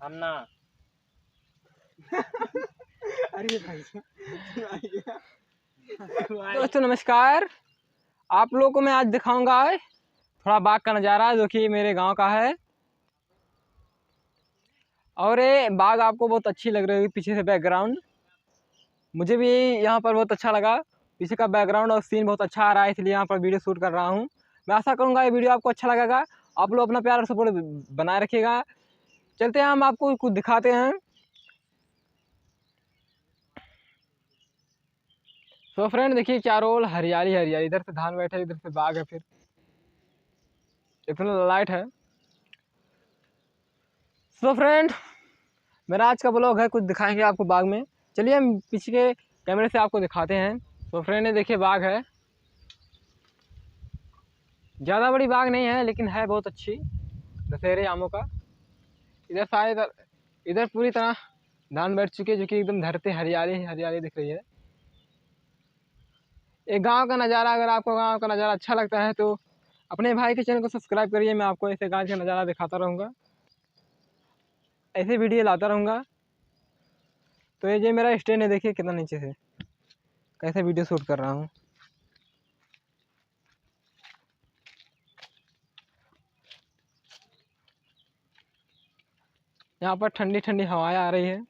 हम ना अरे भाई दोस्तों नमस्कार। आप लोगों को मैं आज दिखाऊंगा थोड़ा बाग का नज़ारा जो कि मेरे गांव का है। और ये बाग आपको बहुत अच्छी लग रही होगी पीछे से बैकग्राउंड। मुझे भी यहाँ पर बहुत अच्छा लगा, पीछे का बैकग्राउंड और सीन बहुत अच्छा आ रहा है, इसलिए यहाँ पर वीडियो शूट कर रहा हूँ। मैं आशा करूँगा ये वीडियो आपको अच्छा लगेगा। आप लोग अपना प्यार और सपोर्ट बनाए रखिएगा। चलते हैं, हम आपको कुछ दिखाते हैं। तो फ्रेंड देखिए, चारों ओर हरियाली हरियाली, इधर से धान बैठे, इधर से बाग है, फिर इतना लाइट है। सो फ्रेंड मेरा आज का ब्लॉग है, कुछ दिखाएंगे आपको बाग में। चलिए हम पीछे के कैमरे से आपको दिखाते हैं। तो फ्रेंड ये देखिए बाग है, ज़्यादा बड़ी बाग नहीं है लेकिन है बहुत अच्छी, दशहरे आमों का। इधर सारे इधर पूरी तरह धान बैठ चुके, जो कि एकदम धरती हरियाली हरियाली दिख रही है। एक गांव का नज़ारा, अगर आपको गांव का नज़ारा अच्छा लगता है तो अपने भाई के चैनल को सब्सक्राइब करिए। मैं आपको ऐसे गांव का नज़ारा दिखाता रहूँगा, ऐसे वीडियो लाता रहूँगा। तो ये मेरा स्टैंड है, देखिए कितना नीचे से कैसे वीडियो शूट कर रहा हूँ। यहाँ पर ठंडी ठंडी हवाएं आ रही है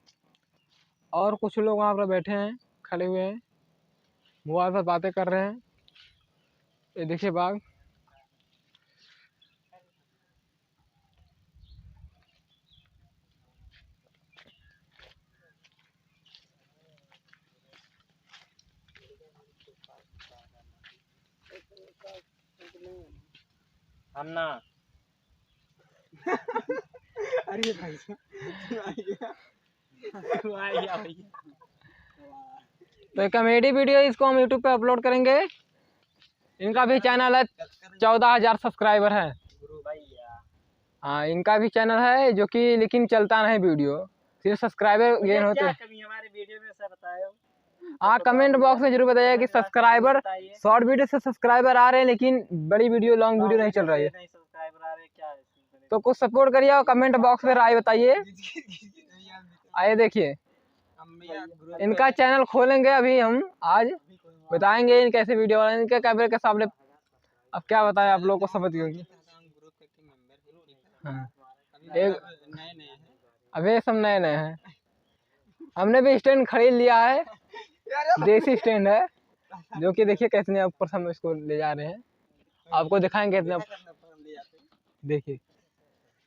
और कुछ लोग वहाँ पर बैठे हैं, खड़े हुए हैं, मोबाइल पर बातें कर रहे हैं। ये देखिए बाग। हम ना अरे भाई तो कॉमेडी वीडियो इसको हम यूट्यूब पे अपलोड करेंगे। इनका भी चैनल है, 14,000 सब्सक्राइबर है। हाँ, इनका भी चैनल है जो कि लेकिन चलता नहीं वीडियो, सिर्फ सब्सक्राइबर गेन होते हैं। हमारे वीडियो में सब बताओ। हाँ, कमेंट बॉक्स में जरूर बताइए कि सब्सक्राइबर, शॉर्ट वीडियो से सब्सक्राइबर आ रहे हैं लेकिन बड़ी वीडियो लॉन्ग वीडियो नहीं चल रही है। तो कुछ सपोर्ट करिए और कमेंट बॉक्स में राय बताइए। आइए देखिए, इनका चैनल खोलेंगे अभी हम, आज बताएंगे इन कैसे वीडियो बनाएंगे। इनके कैमरे के सामने अब क्या बताएं, आप लोगों को समझ गए। हाँ, एक अब ये सब नए नए हैं। हमने भी स्टैंड खरीद लिया है, देसी स्टैंड है, जो कि देखिए कैसे ऊपर से हम इसको ले जा रहे हैं, आपको दिखाएंगे इतना। देखिए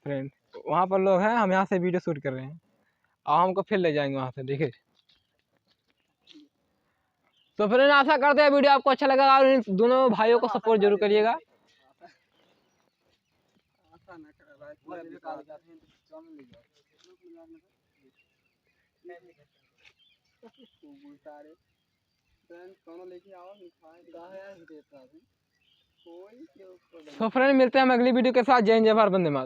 फ्रेंड, वहाँ पर लोग हैं, हम यहाँ से वीडियो शूट कर रहे हैं और हमको फिर ले जाएंगे वहाँ से। देखिए तो फ्रेंड आशा करते हैं वीडियो आपको अच्छा लगा और इन दोनों भाइयों को सपोर्ट जरूर करिएगा। तो फ्रेंड मिलते हैं हम अगली वीडियो के साथ। जय हिंद, जय भारत, वंदे मातरम।